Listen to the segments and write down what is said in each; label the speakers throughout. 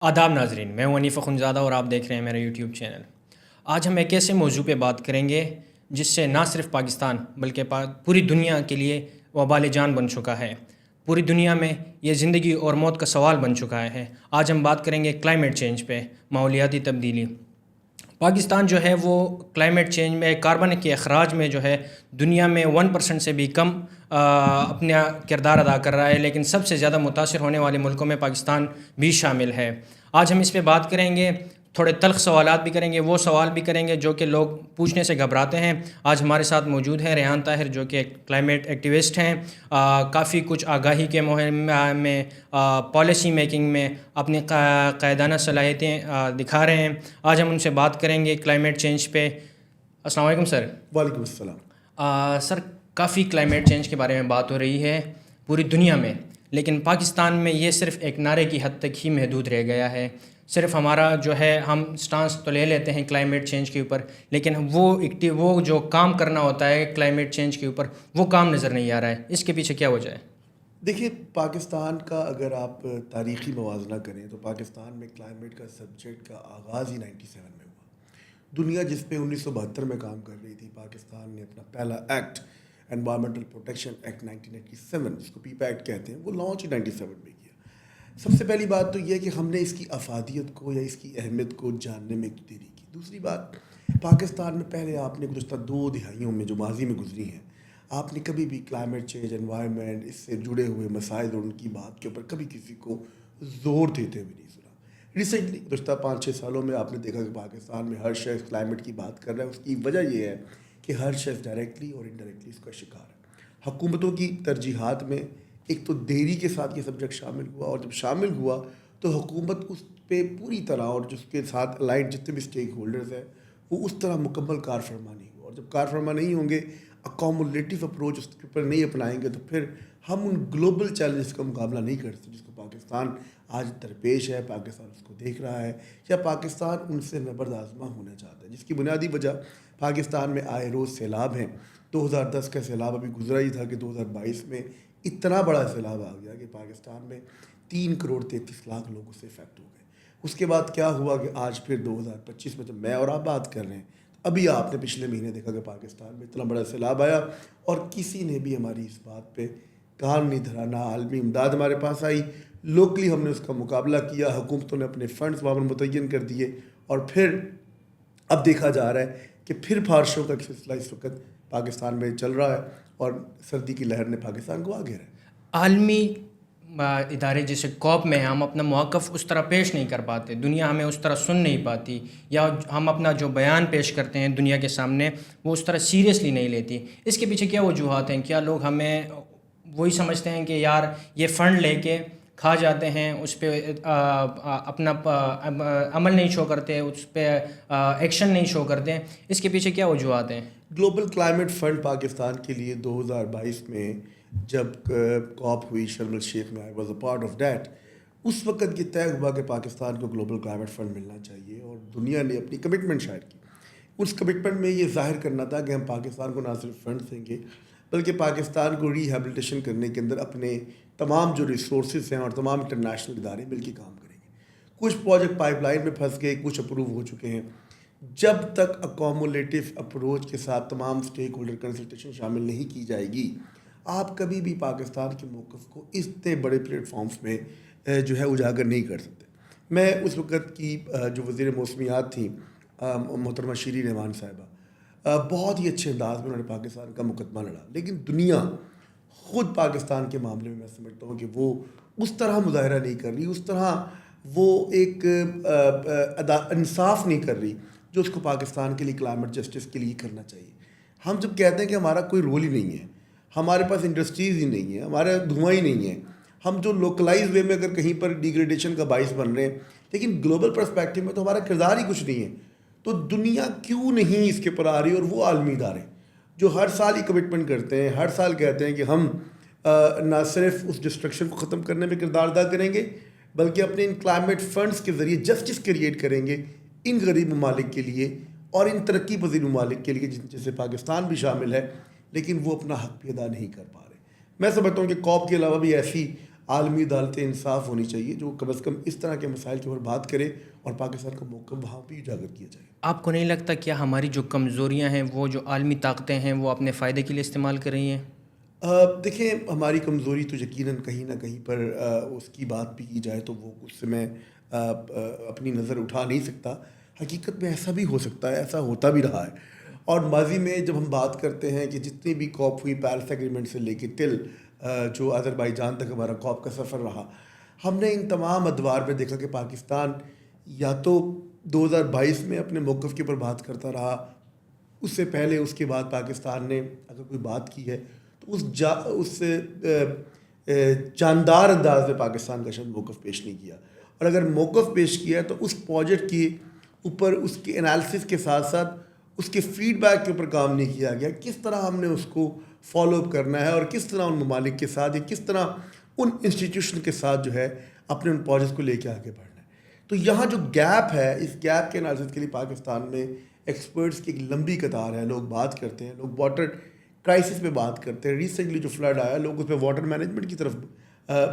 Speaker 1: آداب ناظرین، میں ہوں انیف اخنزادہ اور آپ دیکھ رہے ہیں میرا یوٹیوب چینل۔ آج ہم ایک ایسے موضوع پہ بات کریں گے جس سے نہ صرف پاکستان بلکہ پوری دنیا کے لیے وبال جان بن چکا ہے۔ پوری دنیا میں یہ زندگی اور موت کا سوال بن چکا ہے۔ آج ہم بات کریں گے کلائمیٹ چینج پہ، ماحولیاتی تبدیلی۔ پاکستان جو ہے وہ کلائمیٹ چینج میں کاربن کے اخراج میں جو ہے دنیا میں 1% سے بھی کم اپنا کردار ادا کر رہا ہے، لیکن سب سے زیادہ متاثر ہونے والے ملکوں میں پاکستان بھی شامل ہے۔ آج ہم اس پہ بات کریں گے، تھوڑے تلخ سوالات بھی کریں گے، وہ سوال بھی کریں گے جو کہ لوگ پوچھنے سے گھبراتے ہیں۔ آج ہمارے ساتھ موجود ہیں ریحان طاہر، جو کہ کلائمیٹ ایکٹیوسٹ ہیں، کافی کچھ آگاہی کے مہم میں، پالیسی میکنگ میں اپنی قائدانہ صلاحیتیں دکھا رہے ہیں۔ آج ہم ان سے بات کریں گے کلائمیٹ چینج پہ۔ السلام علیکم سر۔
Speaker 2: وعلیکم السلام۔
Speaker 1: سر، کافی کلائمیٹ چینج کے بارے میں بات ہو رہی ہے پوری دنیا میں، لیکن پاکستان میں یہ صرف ایک نعرے کی حد تک ہی محدود رہ گیا ہے۔ صرف ہمارا جو ہے ہم سٹانس تو لے لیتے ہیں کلائمیٹ چینج کے اوپر، لیکن وہ جو کام کرنا ہوتا ہے کلائمیٹ چینج کے اوپر، وہ کام نظر نہیں آ رہا ہے۔ اس کے پیچھے کیا وجہ ہے؟
Speaker 2: دیکھیے، پاکستان کا اگر آپ تاریخی موازنہ کریں تو پاکستان میں کلائمیٹ کا سبجیکٹ کا آغاز ہی 97 میں ہوا۔ دنیا جس پہ 1972 میں کام کر رہی تھی، پاکستان نے اپنا پہلا ایکٹ، انوائرمنٹل پروٹیکشن ایکٹ 1987، جس کو پیپا ایکٹ کہتے ہیں، وہ لانچ ہی 97 میں کیا۔ سب سے پہلی بات تو یہ ہے کہ ہم نے اس کی افادیت کو یا اس کی اہمیت کو جاننے میں دیری کی۔ دوسری بات، پاکستان میں پہلے آپ نے گزشتہ 2 دہائیوں میں جو ماضی میں گزری ہیں، آپ نے کبھی بھی کلائمیٹ چینج، انوائرمنٹ، اس سے جڑے ہوئے مسائل اور ان کی بات کے اوپر کبھی کسی کو زور دیتے ہوئے نہیں سنا۔ ریسنٹلی گزشتہ 5-6 سالوں میں آپ نے دیکھا کہ پاکستان میں ہر شخص کلائمیٹ کی بات کر رہا ہے۔ اس کی وجہ یہ ہے کہ ہر شخص ڈائریکٹلی اور انڈائریکٹلی اس کا شکار ہے۔ حکومتوں کی ترجیحات میں ایک تو دیری کے ساتھ یہ سبجیکٹ شامل ہوا، اور جب شامل ہوا تو حکومت اس پہ پوری طرح، اور جس کے ساتھ الائنڈ جتنے بھی اسٹیک ہولڈرز ہیں، وہ اس طرح مکمل کار فرما نہیں ہوا۔ اور جب کار فرما نہیں ہوں گے، اکومولیٹیو اپروچ اس کے اوپر نہیں اپنائیں گے، تو پھر ہم ان گلوبل چیلنجز کا مقابلہ نہیں کر سکتے جس کو پاکستان آج درپیش ہے، پاکستان اس کو دیکھ رہا ہے، یا پاکستان ان سے نبرد آزما ہونا چاہتا ہے، جس کی بنیادی وجہ پاکستان میں آئے روز سیلاب ہیں۔ 2010 کا سیلاب ابھی گزرا ہی تھا کہ 2022 میں اتنا بڑا سیلاب آ گیا کہ پاکستان میں 3,33,00,000 لوگ اس سے افیکٹ ہو گئے۔ اس کے بعد کیا ہوا کہ آج پھر 2025 میں جب میں اور آپ بات کر رہے ہیں، ابھی آپ نے پچھلے مہینے دیکھا کہ پاکستان میں اتنا بڑا سیلاب آیا، اور کسی نے بھی ہماری اس بات پہ کان نہیں دھرا۔ نہ عالمی امداد ہمارے پاس آئی، لوکلی ہم نے اس کا مقابلہ کیا، حکومتوں نے اپنے فنڈز وہاں پر متعین کر دیے، اور پھر اب دیکھا جا رہا ہے کہ پھر بارشوں کا سلسلہ اس وقت پاکستان میں چل رہا ہے، اور سردی کی لہر نے پاکستان کو آگے رہا۔
Speaker 1: عالمی ادارے جیسے کوپ میں ہم اپنا موقف اس طرح پیش نہیں کر پاتے، دنیا ہمیں اس طرح سن نہیں پاتی، یا ہم اپنا جو بیان پیش کرتے ہیں دنیا کے سامنے وہ اس طرح سیریسلی نہیں لیتی۔ اس کے پیچھے کیا وجوہات ہیں؟ کیا لوگ ہمیں وہی سمجھتے ہیں کہ یار یہ فنڈ لے کے کھا جاتے ہیں، اس پہ اپنا عمل نہیں شو کرتے، اس پہ ایکشن نہیں شو کرتے؟ اس کے پیچھے کیا وجوہات ہیں؟
Speaker 2: گلوبل کلائمیٹ فنڈ پاکستان کے لیے 2022 میں جب کاپ ہوئی شرم الشیخ میں، I was a part of that, اس وقت یہ طے ہوا کہ پاکستان کو گلوبل کلائمیٹ فنڈ ملنا چاہیے، اور دنیا نے اپنی کمٹمنٹ شائع کی۔ اس کمٹمنٹ میں یہ ظاہر کرنا تھا کہ ہم پاکستان کو نہ صرف فنڈ دیں گے، بلکہ پاکستان کو ریہیبلیٹیشن کرنے کے اندر اپنے تمام جو ریسورسز ہیں اور تمام انٹرنیشنل ادارے مل کے کام کریں گے۔ کچھ پروجیکٹ پائپ لائن میں پھنس گئے، کچھ اپروو ہو چکے ہیں۔ جب تک اکومولیٹیو اپروچ کے ساتھ تمام اسٹیک ہولڈر کنسلٹیشن شامل نہیں کی جائے گی، آپ کبھی بھی پاکستان کے موقف کو اتنے بڑے پلیٹ فارمز میں جو ہے اجاگر نہیں کر سکتے۔ میں اس وقت کی جو وزیر موسمیات تھیں محترمہ شیریں رحمان صاحبہ، بہت ہی اچھے انداز میں انہوں نے پاکستان کا مقدمہ لڑا، لیکن دنیا خود پاکستان کے معاملے میں سمجھتا ہوں کہ وہ اس طرح مظاہرہ نہیں کر رہی، اس طرح وہ ایک انصاف نہیں کر رہی جو اس کو پاکستان کے لیے کلائمیٹ جسٹس کے لیے کرنا چاہیے۔ ہم جب کہتے ہیں کہ ہمارا کوئی رول ہی نہیں ہے، ہمارے پاس انڈسٹریز ہی نہیں ہیں، ہمارا دھواں ہی نہیں ہے، ہم جو لوکلائز وے میں اگر کہیں پر ڈیگریڈیشن کا باعث بن رہے ہیں، لیکن گلوبل پرسپیکٹو میں تو ہمارا کردار ہی کچھ نہیں ہے، تو دنیا کیوں نہیں اس کے پر آ رہی؟ اور وہ عالمی ادارے جو ہر سال ہی کمٹمنٹ کرتے ہیں، ہر سال کہتے ہیں کہ ہم نہ صرف اس ڈسٹرکشن کو ختم کرنے میں کردار ادا کریں گے، بلکہ اپنے ان کلائمیٹ فنڈز کے ذریعے جسٹس کریٹ کریں گے ان غریب ممالک کے لیے اور ان ترقی پذیر ممالک کے لیے جیسے پاکستان بھی شامل ہے، لیکن وہ اپنا حق بھی ادا نہیں کر پا رہے۔ میں سمجھتا ہوں کہ کوپ کے علاوہ بھی ایسی عالمی عدالت انصاف ہونی چاہیے جو کم از کم اس طرح کے مسائل کے اوپر بات کرے اور پاکستان کا موقف وہاں بھی اجاگر کیا جائے.
Speaker 1: آپ کو نہیں لگتا کیا ہماری جو کمزوریاں ہیں وہ جو عالمی طاقتیں ہیں وہ اپنے فائدے کے لیے استعمال کر رہی ہیں؟
Speaker 2: دیکھیں ہماری کمزوری تو یقیناً کہیں نہ کہیں پر اس کی بات بھی کی جائے تو وہ اس سے میں اپنی نظر اٹھا نہیں سکتا. حقیقت میں ایسا بھی ہو سکتا ہے, ایسا ہوتا بھی رہا ہے. اور ماضی میں جب ہم بات کرتے ہیں کہ جتنی بھی کوپ ہوئی پیرس ایگریمنٹ سے لے کے ٹل جو آذربائیجان تک ہمارا کوپ کا سفر رہا, ہم نے ان تمام ادوار میں دیکھا کہ پاکستان یا تو 2022 میں اپنے موقف کے اوپر بات کرتا رہا, اس سے پہلے اس کے بعد پاکستان نے اگر کوئی بات کی ہے تو اس جاندار انداز میں پاکستان کا شاید موقف پیش نہیں کیا, اور اگر موقف پیش کیا تو اس پروجیکٹ کے اوپر اس کے انالیسس کے ساتھ ساتھ اس کے فیڈ بیک کے اوپر کام نہیں کیا گیا. کس طرح ہم نے اس کو فالو اپ کرنا ہے اور کس طرح ان ممالک کے ساتھ یا کس طرح ان انسٹیٹیوشن کے ساتھ جو ہے اپنے ان پروجیکٹس کو لے کے آگے بڑھنا ہے. تو یہاں جو گیپ ہے, اس گیپ کے انالیسس کے لیے پاکستان میں ایکسپرٹس کی ایک لمبی قطار ہے. لوگ بات کرتے ہیں, لوگ واٹر کرائسس پہ بات کرتے ہیں. ریسنٹلی جو فلڈ آیا لوگ اس پہ واٹر مینجمنٹ کی طرف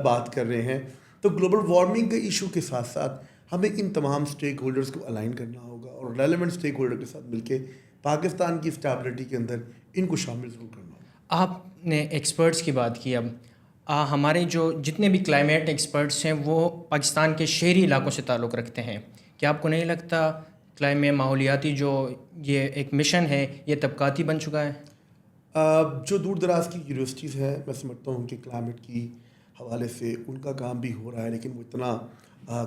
Speaker 2: بات کر رہے ہیں. تو گلوبل وارمنگ کے ایشو کے ساتھ ساتھ ہمیں ان تمام اسٹیک ہولڈرس کو الائن کرنا ہوگا اور ریلیونٹ اسٹیک ہولڈر کے ساتھ مل کے پاکستان کی اسٹیبلٹی کے اندر ان کو شامل ضرور کرنا ہوگا.
Speaker 1: آپ نے ایکسپرٹس کی بات کی. اب ہمارے جو جتنے بھی کلائمیٹ ایکسپرٹس ہیں وہ پاکستان کے شہری علاقوں سے تعلق رکھتے ہیں. کیا آپ کو نہیں لگتا ماحولیاتی جو یہ ایک مشن ہے یہ طبقاتی بن چکا ہے؟
Speaker 2: جو دور دراز کی یونیورسٹیز ہیں میں سمجھتا ہوں کہ کلائمیٹ کی حوالے سے ان کا کام بھی ہو رہا ہے, لیکن وہ اتنا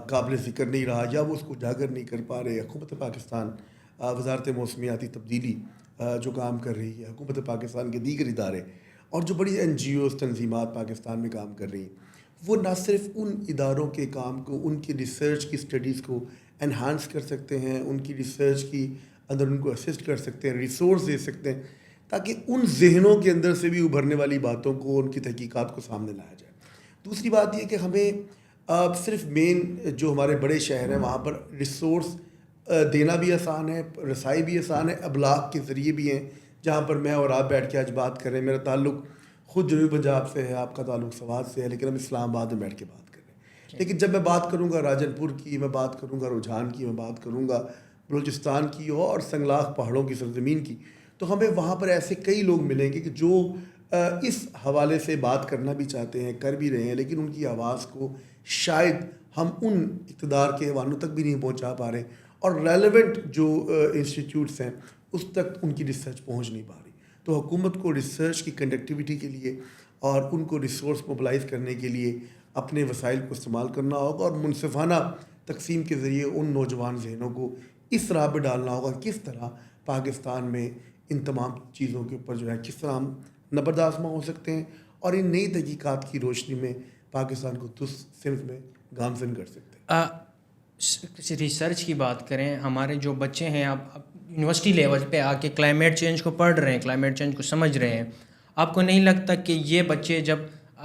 Speaker 2: قابل ذکر نہیں رہا یا وہ اس کو اجاگر نہیں کر پا رہے. حکومت پاکستان, وزارت موسمیاتی تبدیلی جو کام کر رہی ہے, حکومت پاکستان کے دیگر ادارے اور جو بڑی این جی اوز تنظیمات پاکستان میں کام کر رہی ہیں, وہ نہ صرف ان اداروں کے کام کو, ان کی ریسرچ کی اسٹڈیز کو انہانس کر سکتے ہیں, ان کی ریسرچ کی اندر ان کو اسسٹ کر سکتے ہیں, ریسورس دے سکتے ہیں تاکہ ان ذہنوں کے اندر سے بھی ابھرنے والی باتوں کو, ان کی تحقیقات کو سامنے لایا جائے. دوسری بات یہ کہ ہمیں صرف مین جو ہمارے بڑے شہر ہیں وہاں پر ریسورس دینا بھی آسان ہے, رسائی بھی آسان ہے, ابلاغ کے ذریعے بھی ہیں جہاں پر میں اور آپ بیٹھ کے آج بات کر رہے ہیں. میرا تعلق خود جنوبی پنجاب سے ہے, آپ کا تعلق سوات سے ہے, لیکن ہم اسلام آباد میں بیٹھ کے بات کر رہے ہیں. لیکن جب میں بات کروں گا راجن پور کی, میں بات کروں گا رجحان کی, میں بات کروں گا بلوچستان کی اور سنگلاخ پہاڑوں کی سرزمین کی, تو ہمیں وہاں پر ایسے کئی لوگ ملیں گے کہ جو اس حوالے سے بات کرنا بھی چاہتے ہیں, کر بھی رہے ہیں, لیکن ان کی آواز کو شاید ہم ان اقتدار کے ایوانوں تک بھی نہیں پہنچا پا رہے, اور ریلیونٹ جو انسٹیٹیوٹس ہیں اس تک ان کی ریسرچ پہنچ نہیں پا رہی. تو حکومت کو ریسرچ کی کنڈکٹیوٹی کے لیے اور ان کو ریسورس موبلائز کرنے کے لیے اپنے وسائل کو استعمال کرنا ہوگا, اور منصفانہ تقسیم کے ذریعے ان نوجوان ذہنوں کو اس راہ پہ ڈالنا ہوگا کس طرح پاکستان میں ان تمام چیزوں کے اوپر جو ہے کس طرح ہم نبردآزما ہو سکتے ہیں اور ان نئی تحقیقات کی روشنی میں پاکستان کو درست سمت میں گامزن کر سکتے ہیں.
Speaker 1: ریسرچ کی بات کریں, ہمارے جو بچے ہیں اب یونیورسٹی لیول پہ آ کے کلائمیٹ چینج کو پڑھ رہے ہیں, کلائمیٹ چینج کو سمجھ رہے ہیں, آپ کو نہیں لگتا کہ یہ بچے جب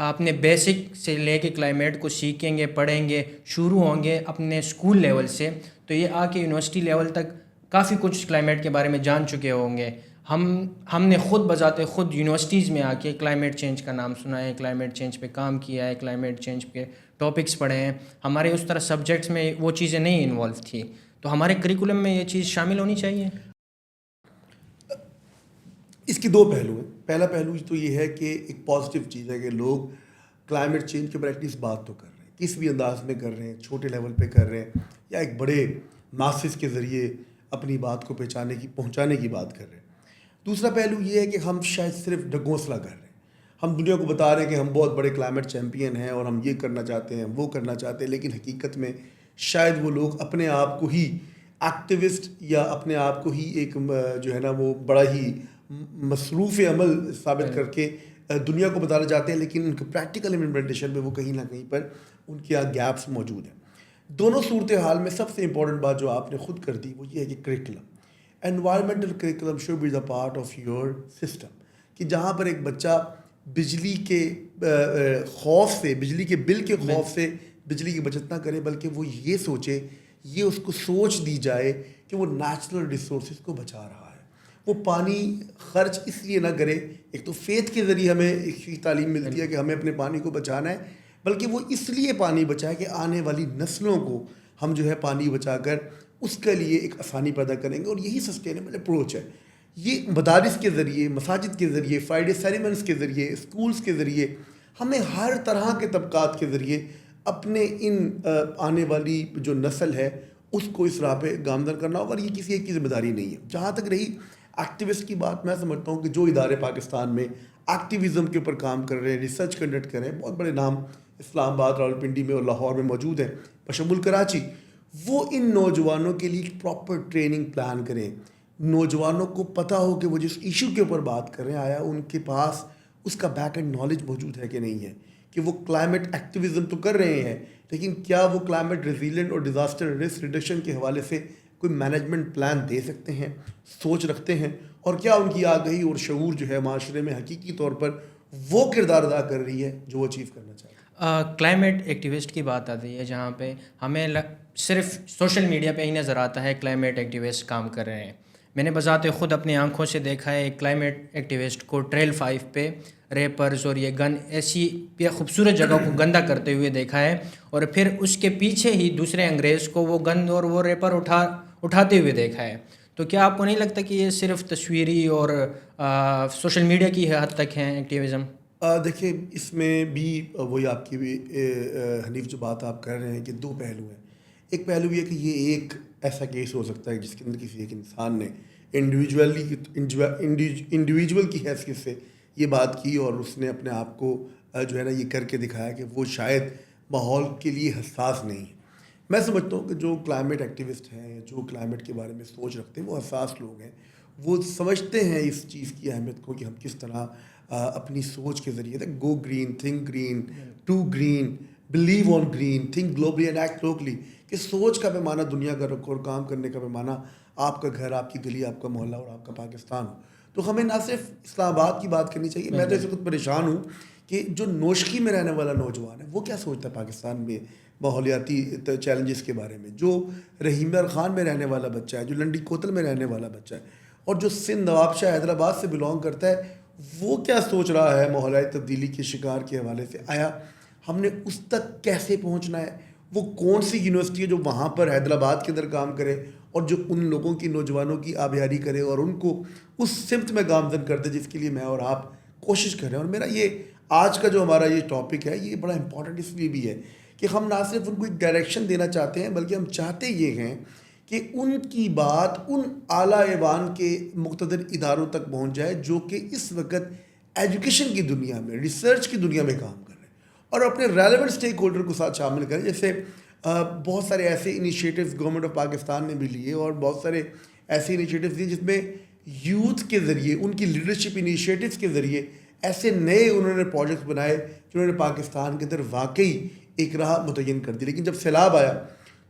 Speaker 1: اپنے بیسک سے لے کے کلائمیٹ کو سیکھیں گے, پڑھیں گے, شروع ہوں گے اپنے اسکول لیول سے, تو یہ آ کے یونیورسٹی لیول تک کافی کچھ کلائمیٹ کے بارے میں جان چکے ہوں گے. ہم نے خود بذات خود یونیورسٹیز میں آ کے کلائمیٹ چینج کا نام سنا ہے, کلائمیٹ چینج پہ کام کیا ہے, کلائمیٹ چینج پہ ٹاپکس پڑھے ہیں. ہمارے اس طرح سبجیکٹس میں وہ چیزیں نہیں انوالو تھی, تو ہمارے کریکولم میں یہ چیز شامل ہونی چاہیے.
Speaker 2: اس کے دو پہلو ہیں. پہلا پہلو تو یہ ہے کہ ایک پازیٹیو چیز ہے کہ لوگ کلائمیٹ چینج کے پریکٹس بات تو کر رہے ہیں, کس بھی انداز میں کر رہے ہیں, چھوٹے لیول پہ کر رہے ہیں یا ایک بڑے ماسز کے ذریعے اپنی بات کو پہنچانے کی بات کر رہے ہیں. دوسرا پہلو یہ ہے کہ ہم شاید صرف ڈگوسلا کر رہے ہیں, ہم دنیا کو بتا رہے ہیں کہ ہم بہت بڑے کلائمیٹ چیمپئن ہیں اور ہم یہ کرنا چاہتے ہیں, وہ کرنا چاہتے ہیں, لیکن حقیقت میں شاید وہ لوگ اپنے آپ کو ہی ایکٹیوسٹ یا اپنے آپ کو ہی ایک جو ہے نا وہ بڑا ہی مصروف عمل ثابت کر کے دنیا کو بتانا چاہتے ہیں, لیکن ان کے پریکٹیکل امپلیمنٹیشن میں وہ کہیں نہ کہیں پر ان کے یہاں گیپس موجود ہیں. دونوں صورتحال میں سب سے امپورٹنٹ بات جو آپ نے خود کر دی وہ یہ ہے کہ curriculum, environmental curriculum should be the part of your system, کہ جہاں پر ایک بچہ بجلی کے خوف سے, بجلی کے بل کے خوف سے بجلی کی بچت نہ کرے, بلکہ وہ یہ سوچے, یہ اس کو سوچ دی جائے کہ وہ نیچرل ریسورسز کو بچا رہا ہے, وہ پانی خرچ اس لیے نہ کرے. ایک تو فیتھ کے ذریعے ہمیں ایک تعلیم ملتی ہے کہ ہمیں اپنے پانی کو بچانا ہے, بلکہ وہ اس لیے پانی بچائے کہ آنے والی نسلوں کو ہم جو ہے پانی بچا کر اس کے لیے ایک آسانی پیدا کریں گے. اور یہی سسٹینیبل اپروچ ہے. یہ مدارس کے ذریعے, مساجد کے ذریعے, فرائیڈے سیریمنس کے ذریعے, اسکولس کے ذریعے, ہمیں ہر طرح کے طبقات کے ذریعے اپنے ان آنے والی جو نسل ہے اس کو اس راہ پہ گامزن کرنا ہوگا. اور یہ کسی ایک کی ذمہ داری نہیں ہے. جہاں تک رہی ایکٹیوسٹ کی بات, میں سمجھتا ہوں کہ جو ادارے پاکستان میں ایکٹیویزم کے اوپر کام کر رہے ہیں, ریسرچ کنڈکٹ کر رہے ہیں, بہت بڑے نام اسلام آباد, راولپنڈی میں اور لاہور میں موجود ہیں, بشمول کراچی, وہ ان نوجوانوں کے لیے پراپر ٹریننگ پلان کریں. نوجوانوں کو پتہ ہو کہ وہ جس ایشو کے اوپر بات کر رہے ہیں آیا ان کے پاس اس کا بیک اینڈ نالج موجود ہے کہ نہیں ہے, کہ وہ کلائمیٹ ایکٹیویزم تو کر رہے ہیں لیکن کیا وہ کلائمیٹ ریزیلینٹ اور ڈیزاسٹر رسک ریڈکشن کے حوالے سے کوئی مینجمنٹ پلان دے سکتے ہیں, سوچ رکھتے ہیں, اور کیا ان کی آگہی اور شعور جو ہے معاشرے میں حقیقی طور پر وہ کردار ادا کر رہی ہے جو وہ اچیو کرنا چاہتے ہیں.
Speaker 1: کلائمیٹ ایکٹیوسٹ کی بات آتی ہے جہاں پہ ہمیں صرف سوشل میڈیا پہ ہی نظر آتا ہے کلائمیٹ ایکٹیوسٹ کام کر رہے ہیں. میں نے بذات خود اپنی آنکھوں سے دیکھا ہے ایک کلائمیٹ ایکٹیوسٹ کو ٹریل 5 پہ ریپرز اور یہ گن ایسی خوبصورت جگہ کو گندہ کرتے ہوئے دیکھا ہے, اور پھر اس کے پیچھے ہی دوسرے انگریز کو وہ گند اور وہ ریپر اٹھاتے ہوئے دیکھا ہے. تو کیا آپ کو نہیں لگتا کہ یہ صرف تصویری اور سوشل میڈیا کی حد تک ہیں ایکٹیویزم؟
Speaker 2: دیکھیں اس میں بھی وہی آپ کی بھی حنیف جو بات آپ کر رہے ہیں کہ دو پہلو ہیں. ایک پہلو یہ کہ یہ ایک ایسا کیس ہو سکتا ہے جس کے اندر کسی ایک انسان نے انڈیویجول کی حیثیت سے یہ بات کی اور اس نے اپنے آپ کو جو ہے نا یہ کر کے دکھایا کہ وہ شاید ماحول کے لیے حساس نہیں ہے. میں سمجھتا ہوں کہ جو کلائمیٹ ایکٹیوسٹ ہیں, جو کلائمیٹ کے بارے میں سوچ رکھتے ہیں, وہ حساس لوگ ہیں. وہ سمجھتے ہیں اس چیز کی اہمیت کو کہ ہم کس طرح اپنی سوچ کے ذریعے سے go green, think green, to green, blue on green, think globally and act locally, کہ سوچ کا پیمانہ دنیا کا رکھو اور کام کرنے کا پیمانہ آپ کا گھر, آپ کی گلی, آپ کا محلہ اور آپ کا پاکستان ہو. تو ہمیں نہ صرف اسلام آباد کی بات کرنی چاہیے. میں تو اس وقت پریشان ہوں کہ جو نوشکی میں رہنے والا نوجوان ہے وہ کیا سوچتا ہے پاکستان میں ماحولیاتی چیلنجز کے بارے میں, جو رحیم یار خان میں رہنے والا بچہ ہے, جو لنڈی کوتل میں رہنے والا بچہ ہے, اور جو سندھ نوابشاہ حیدرآباد سے بلانگ کرتا ہے, وہ کیا سوچ رہا ہے ماحولیاتی تبدیلی کے شکار کے حوالے سے. آیا ہم نے اس تک کیسے پہنچنا ہے, وہ کون سی یونیورسٹی ہے جو وہاں پر حیدرآباد کے اندر کام کرے اور جو ان لوگوں کی, نوجوانوں کی آبیاری کرے اور ان کو اس سمت میں گامزن کر دے جس کے لیے میں اور آپ کوشش کر رہے ہیں. اور میرا یہ آج کا جو ہمارا یہ ٹاپک ہے یہ بڑا امپورٹنٹ اس لیے بھی ہے کہ ہم نہ صرف ان کو ایک ڈائریکشن دینا چاہتے ہیں بلکہ ہم چاہتے یہ ہیں کہ ان کی بات ان اعلیٰ ایوان کے مقتدر اداروں تک پہنچ جائے جو کہ اس وقت ایجوکیشن کی دنیا میں, ریسرچ کی دنیا میں کام کر رہے ہیں, اور اپنے ریلیونٹ اسٹیک ہولڈر کو ساتھ شامل کریں. جیسے بہت سارے ایسے انیشیٹوز گورنمنٹ آف پاکستان نے بھی لیے اور بہت سارے ایسے انیشیٹوز لیے جس میں یوتھ کے ذریعے, ان کی لیڈرشپ انیشیٹوز کے ذریعے ایسے نئے انہوں نے پروجیکٹس بنائے جنہوں نے پاکستان کے اندر واقعی ایک راہ متعین کر دی. لیکن جب سیلاب آیا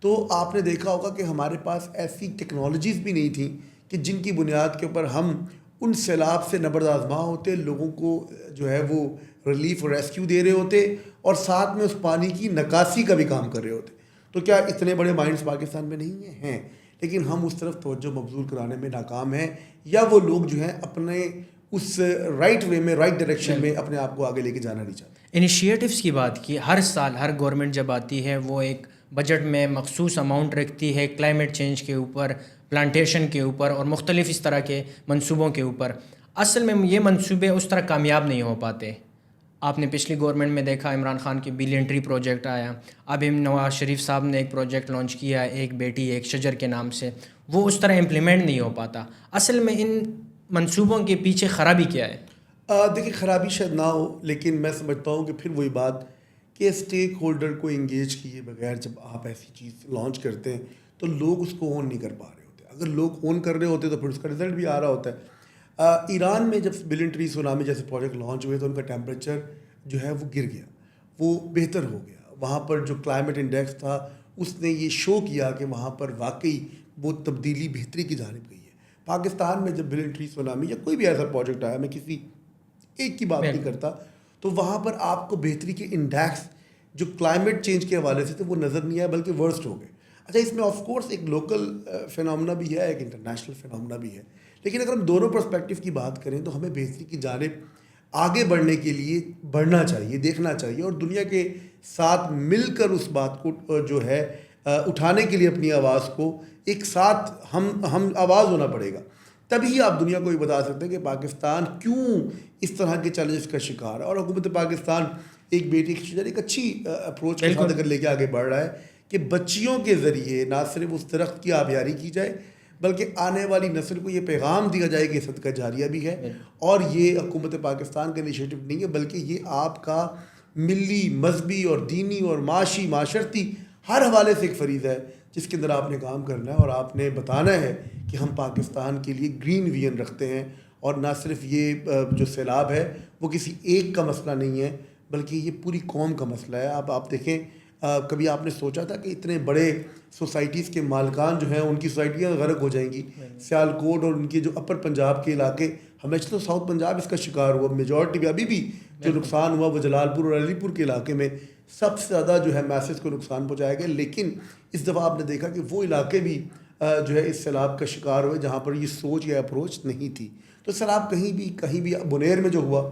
Speaker 2: تو آپ نے دیکھا ہوگا کہ ہمارے پاس ایسی ٹیکنالوجیز بھی نہیں تھیں کہ جن کی بنیاد کے اوپر ہم ان سیلاب سے نبرد آزما ہوتے, لوگوں کو جو ہے وہ ریلیف اور ریسکیو دے رہے ہوتے اور ساتھ میں اس پانی کی نکاسی کا بھی کام کر رہے ہوتے. تو کیا اتنے بڑے مائنڈز پاکستان میں نہیں ہیں؟ لیکن ہم اس طرف توجہ مبذول کرانے میں ناکام ہیں, یا وہ لوگ جو ہیں اپنے اس رائٹ وے میں, رائٹ ڈائریکشن میں اپنے آپ کو آگے لے کے جانا نہیں چاہتے.
Speaker 1: انیشیٹوز کی بات کی, ہر سال ہر گورنمنٹ جب آتی ہے وہ ایک بجٹ میں مخصوص اماؤنٹ رکھتی ہے کلائمیٹ چینج کے اوپر, پلانٹیشن کے اوپر اور مختلف اس طرح کے منصوبوں کے اوپر. اصل میں یہ منصوبے اس طرح کامیاب نہیں ہو پاتے. آپ نے پچھلی گورنمنٹ میں دیکھا عمران خان کی بلین ٹری پروجیکٹ آیا, اب نواز شریف صاحب نے ایک پروجیکٹ لانچ کیا ایک بیٹی ایک شجر کے نام سے, وہ اس طرح امپلیمنٹ نہیں ہو پاتا. اصل میں ان منصوبوں کے پیچھے خرابی کیا ہے؟
Speaker 2: دیکھیں خرابی شاید نہ ہو, لیکن میں سمجھتا ہوں کہ پھر وہی بات کہ اسٹیک ہولڈر کو انگیج کیے بغیر جب آپ ایسی چیز لانچ کرتے ہیں تو لوگ اس کو اون نہیں کر پا رہے ہوتے. اگر لوگ اون کر رہے ہوتے تو پھر اس کا رزلٹ بھی آ رہا ہوتا ہے. ایران میں جب بلین ٹری سونامی جیسے پروجیکٹ لانچ ہوئے تو ان کا ٹیمپریچر جو ہے وہ گر گیا, وہ بہتر ہو گیا. وہاں پر جو کلائمیٹ انڈیکس تھا اس نے یہ شو کیا کہ وہاں پر واقعی وہ تبدیلی بہتری کی جانب گئی ہے. پاکستان میں جب بلین ٹری سونامی یا کوئی بھی ایسا پروجیکٹ آیا, میں کسی ایک کی بات نہیں کرتا, تو وہاں پر آپ کو بہتری کے انڈیکس جو کلائمیٹ چینج کے حوالے سے تھے وہ نظر نہیں آیا بلکہ ورسٹ ہو گئے. اچھا اس میں آف کورس ایک لوکل فینومنا بھی ہے, ایک انٹرنیشنل فینومنا بھی ہے, لیکن اگر ہم دونوں پرسپیکٹیو کی بات کریں تو ہمیں بہتری کی جانب آگے بڑھنے کے لیے بڑھنا چاہیے, دیکھنا چاہیے, اور دنیا کے ساتھ مل کر اس بات کو جو ہے اٹھانے کے لیے اپنی آواز کو ایک ساتھ ہم آواز ہونا پڑے گا. تبھی آپ دنیا کو یہ بتا سکتے ہیں کہ پاکستان کیوں اس طرح کے چیلنجز کا شکار ہے. اور حکومت پاکستان ایک بیٹی ایک اچھی اپروچ کے ساتھ اگر لے کے آگے بڑھ رہا ہے کہ بچیوں کے ذریعے نہ صرف اس درخت کی آبیاری کی جائے بلکہ آنے والی نسل کو یہ پیغام دیا جائے کہ صدقہ جاریہ بھی ہے. اور یہ حکومت پاکستان کا انیشیٹو نہیں ہے بلکہ یہ آپ کا ملی, مذہبی اور دینی اور معاشی, معاشرتی ہر حوالے سے ایک فریضہ ہے جس کے اندر آپ نے کام کرنا ہے اور آپ نے بتانا ہے کہ ہم پاکستان کے لیے گرین ویژن رکھتے ہیں. اور نہ صرف یہ جو سیلاب ہے وہ کسی ایک کا مسئلہ نہیں ہے بلکہ یہ پوری قوم کا مسئلہ ہے. آپ دیکھیں, کبھی آپ نے سوچا تھا کہ اتنے بڑے سوسائٹیز کے مالکان جو ہیں ان کی سوسائٹیاں غرق ہو جائیں گی؟ سیالکوٹ اور ان کے جو اپر پنجاب کے علاقے, ہمیشہ تو ساؤتھ پنجاب اس کا شکار ہوا, میجورٹی میں ابھی بھی جو نقصان ہوا وہ جلال پور اور علی پور کے علاقے میں سب سے زیادہ جو ہے میسز کو نقصان پہنچایا گیا. لیکن اس دفعہ آپ نے دیکھا کہ وہ علاقے بھی جو ہے اس سیلاب کا شکار ہوئے جہاں پر یہ سوچ یا اپروچ نہیں تھی. تو سیلاب کہیں بھی بنیر میں جو ہوا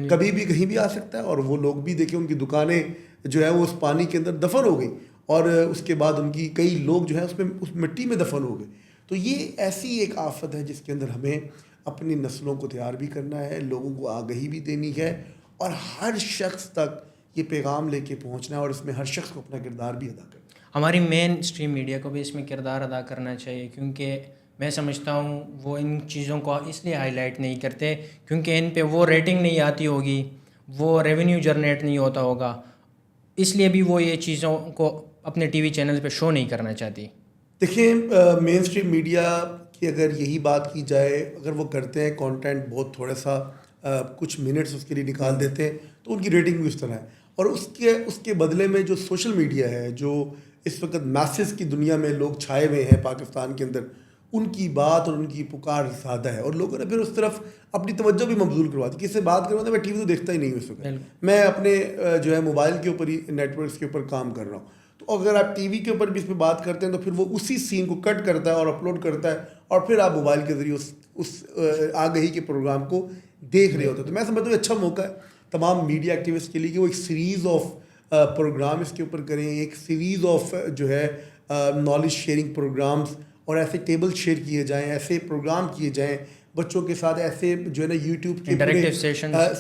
Speaker 2: کبھی بھی کہیں بھی آ سکتا ہے, اور وہ لوگ بھی دیکھیں ان کی دکانیں جو ہے وہ اس پانی کے اندر دفن ہو گئی اور اس کے بعد ان کی کئی لوگ جو ہے اس مٹی میں دفن ہو گئے. تو یہ ایسی ایک آفت ہے جس کے اندر ہمیں اپنی نسلوں کو تیار بھی کرنا ہے, لوگوں کو آگہی بھی دینی ہے اور ہر شخص تک یہ پیغام لے کے پہنچنا ہے اور اس میں ہر شخص کو اپنا کردار بھی ادا کرنا ہے.
Speaker 1: ہماری مین اسٹریم میڈیا کو بھی اس میں کردار ادا کرنا چاہیے, کیونکہ میں سمجھتا ہوں وہ ان چیزوں کو اس لیے ہائی لائٹ نہیں کرتے کیونکہ ان پہ وہ ریٹنگ نہیں آتی ہوگی, وہ ریونیو جنریٹ نہیں ہوتا ہوگا, اس لیے بھی وہ یہ چیزوں کو اپنے ٹی وی چینل پہ شو نہیں کرنا چاہتی.
Speaker 2: دیکھیں, مین اسٹریم میڈیا کی اگر یہی بات کی جائے, اگر وہ کرتے ہیں کانٹینٹ بہت تھوڑا سا کچھ منٹس اس کے لیے نکال دیتے ہیں تو ان کی ریٹنگ بھی اس طرح ہے. اور اس کے بدلے میں جو سوشل میڈیا ہے, جو اس وقت میسز کی دنیا میں لوگ چھائے ہوئے ہیں پاکستان کے اندر, ان کی بات اور ان کی پکار زیادہ ہے اور لوگوں نے پھر اس طرف اپنی توجہ بھی مبذول کروا دی. کس سے بات کرواتا ہے, میں ٹی وی تو دیکھتا ہی نہیں ہوں اس وقت, میں اپنے جو ہے موبائل کے اوپر ہی نیٹ ورکس کے اوپر کام کر رہا ہوں. تو اگر آپ ٹی وی کے اوپر بھی اس پہ بات کرتے ہیں تو پھر وہ اسی سین کو کٹ کرتا ہے اور اپلوڈ کرتا ہے اور پھر آپ موبائل کے ذریعے اس آگہی کے پروگرام کو دیکھ رہے ہوتے ہیں. تو میں سمجھتا ہوں اچھا موقع ہے تمام میڈیا ایکٹیوسٹ کے لیے کہ وہ ایک سیریز آف پروگرام اس کے اوپر کریں, ایک سیریز آف جو ہے نالج شیئرنگ پروگرامز, اور ایسے ٹیبل شیئر کیے جائیں, ایسے پروگرام کیے جائیں بچوں کے ساتھ, ایسے جو ہے نا یوٹیوب کے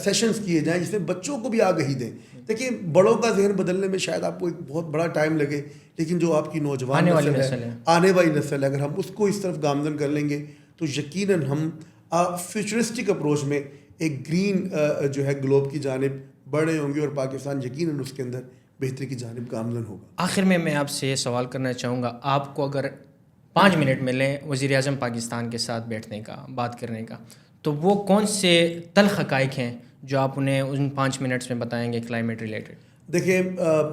Speaker 2: سیشنز کیے جائیں جس میں بچوں کو بھی آگہی دیں. دیکھیں, بڑوں کا ذہن بدلنے میں شاید آپ کو ایک بہت بڑا ٹائم لگے, لیکن جو آپ کی نوجوان نسل ہے, آنے والی نسل ہے, اگر ہم اس کو اس طرف گامزن کر لیں گے تو یقیناً ہم فیوچرسٹک اپروچ میں ایک گرین جو ہے گلوب کی جانب بڑھ رہے ہوں گے اور پاکستان یقیناً اس کے اندر بہتری کی جانب گامزن ہوگا.
Speaker 1: آخر میں آپ سے یہ سوال کرنا چاہوں گا, آپ کو اگر 5 منٹ ملیں وزیر اعظم پاکستان کے ساتھ بیٹھنے کا, بات کرنے کا, تو وہ کون سے تلخ حقائق ہیں جو آپ انہیں ان 5 منٹس میں بتائیں گے کلائمیٹ ریلیٹڈ؟
Speaker 2: دیکھیں,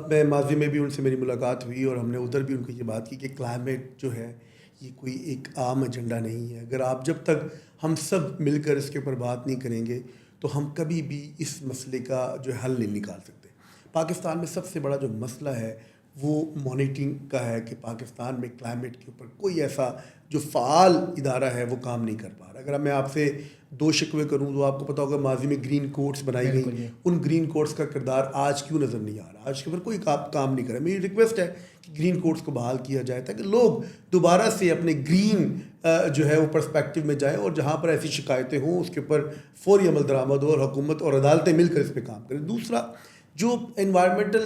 Speaker 2: میں ماضی میں بھی ان سے میری ملاقات ہوئی اور ہم نے ادھر بھی ان کو یہ بات کی کہ کلائمیٹ جو ہے یہ کوئی ایک عام ایجنڈا نہیں ہے. اگر آپ جب تک ہم سب مل کر اس کے اوپر بات نہیں کریں گے تو ہم کبھی بھی اس مسئلے کا جو حل نہیں نکال سکتے. پاکستان میں سب سے بڑا جو مسئلہ ہے وہ مانیٹرنگ کا ہے کہ پاکستان میں کلائمیٹ کے اوپر کوئی ایسا جو فعال ادارہ ہے وہ کام نہیں کر پا رہا. اگر میں آپ سے 2 شکوے کروں تو آپ کو پتہ ہوگا ماضی میں گرین کوٹس بنائی گئی, ان گرین کوٹس کا کردار آج کیوں نظر نہیں آ رہا, آج کے اوپر کوئی کام نہیں کر رہا. میری ریکویسٹ ہے کہ گرین کوٹس کو بحال کیا جائے تاکہ لوگ دوبارہ سے اپنے گرین جو ہے وہ پرسپیکٹیو میں جائیں اور جہاں پر ایسی شکایتیں ہوں اس کے اوپر فوری عمل درآمد ہو اور حکومت اور عدالتیں مل کر اس پہ کام کریں. دوسرا, جو environmental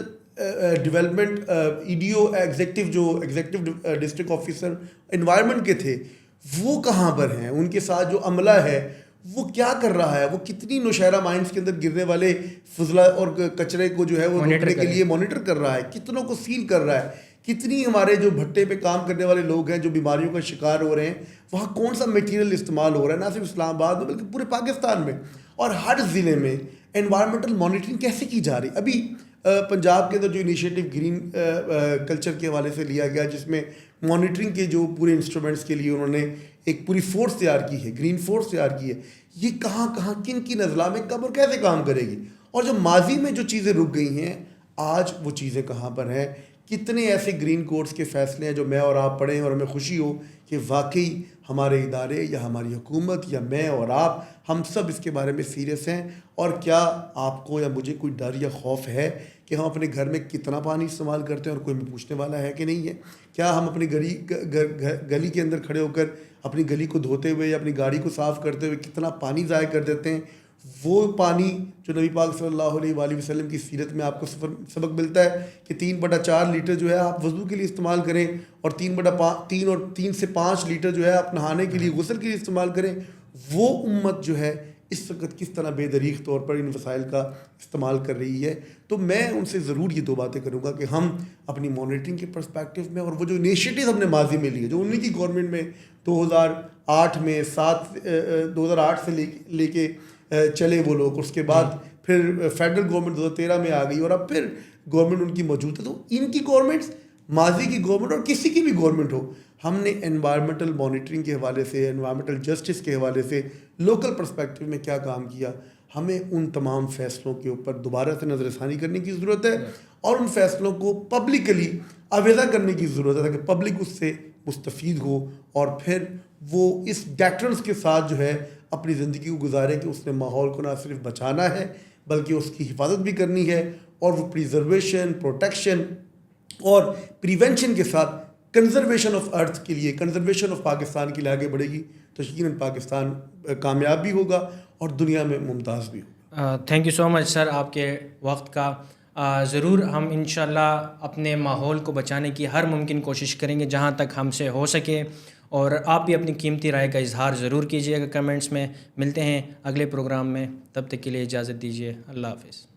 Speaker 2: development executive district officer environment کے تھے وہ کہاں پر ہیں, ان کے ساتھ جو عملہ ہے وہ کیا کر رہا ہے, وہ کتنی نوشہرہ مائنز کے اندر گرنے والے فضلہ اور کچرے کو جو ہے وہ روکنے کے لیے مانیٹر کر رہا ہے, کتنوں کو سیل کر رہا ہے, کتنی ہمارے جو بھٹے پہ کام کرنے والے لوگ ہیں جو بیماریوں کا شکار ہو رہے ہیں وہاں کون سا میٹیریل استعمال ہو رہا ہے, نہ صرف اسلام آباد میں بلکہ پورے پاکستان میں, اور ہر ضلع میں انوائرمنٹل مانیٹرنگ کیسے کی جا رہی. ابھی پنجاب کے اندر جو انیشیٹو گرین کلچر کے حوالے سے لیا گیا جس میں مانیٹرنگ کے جو پورے انسٹرومنٹس کے لیے انہوں نے ایک پوری فورس تیار کی ہے, گرین فورس تیار کی ہے, یہ کہاں کن کن اضلاع میں کب اور کیسے کام کرے گی, اور جو ماضی میں جو چیزیں رک گئی ہیں آج وہ چیزیں کہاں پر ہیں. کتنے ایسے گرین کورٹس کے فیصلے ہیں جو میں اور آپ پڑھیں اور ہمیں خوشی ہو کہ واقعی ہمارے ادارے یا ہماری حکومت یا میں اور آپ ہم سب اس کے بارے میں سیریس ہیں. اور کیا آپ کو یا مجھے کوئی ڈر یا خوف ہے کہ ہم اپنے گھر میں کتنا پانی استعمال کرتے ہیں اور کوئی ہمیں پوچھنے والا ہے کہ نہیں ہے؟ کیا ہم اپنی گلی کے اندر کھڑے ہو کر اپنی گلی کو دھوتے ہوئے یا اپنی گاڑی کو صاف کرتے ہوئے کتنا پانی ضائع کر دیتے ہیں؟ وہ پانی جو نبی پاک صلی اللہ علیہ وآلہ وسلم کی سیرت میں آپ کو سبق ملتا ہے کہ 3/4 لیٹر جو ہے آپ وضو کے لیے استعمال کریں اور 3 سے 5 لیٹر جو ہے آپ نہانے کے لیے غسل کے لیے استعمال کریں. وہ امت جو ہے اس وقت کس طرح بے دریغ طور پر ان وسائل کا استعمال کر رہی ہے. تو میں ان سے ضرور یہ 2 باتیں کروں گا کہ ہم اپنی مانیٹرنگ کے پرسپیکٹیو میں اور وہ جو انیشیٹیو ہم نے ماضی میں لیے جو انہیں کی گورنمنٹ میں 2008 میں 2008 سے لے کے چلے وہ لوگ، اس کے بعد پھر فیڈرل گورنمنٹ 2013 میں آ گئی اور اب پھر گورنمنٹ ان کی موجود ہے. تو ان کی گورنمنٹس، ماضی کی گورنمنٹ اور کسی کی بھی گورنمنٹ ہو، ہم نے انوائرمنٹل مانیٹرنگ کے حوالے سے، انوائرمنٹل جسٹس کے حوالے سے، لوکل پرسپیکٹیو میں کیا کام کیا. ہمیں ان تمام فیصلوں کے اوپر دوبارہ سے نظر ثانی کرنے کی ضرورت ہے اور ان فیصلوں کو پبلکلی آویزہ کرنے کی ضرورت ہے تاکہ پبلک اس سے مستفید ہو اور پھر وہ اس ڈیٹرنس کے ساتھ جو ہے اپنی زندگی کو گزارے کہ اس نے ماحول کو نہ صرف بچانا ہے بلکہ اس کی حفاظت بھی کرنی ہے اور وہ پریزرویشن، پروٹیکشن اور پریونشن کے ساتھ کنزرویشن آف ارتھ کے لیے، کنزرویشن آف پاکستان کے لیے آگے بڑھے گی تو یقیناً پاکستان کامیاب بھی ہوگا اور دنیا میں ممتاز بھی ہوگا.
Speaker 1: تھینک یو سو مچ سر آپ کے وقت کا. ضرور ہم انشاءاللہ اپنے ماحول کو بچانے کی ہر ممکن کوشش کریں گے جہاں تک ہم سے ہو سکے، اور آپ بھی اپنی قیمتی رائے کا اظہار ضرور کیجیے گا کمنٹس میں. ملتے ہیں اگلے پروگرام میں، تب تک کے لیے اجازت دیجیے. اللہ حافظ.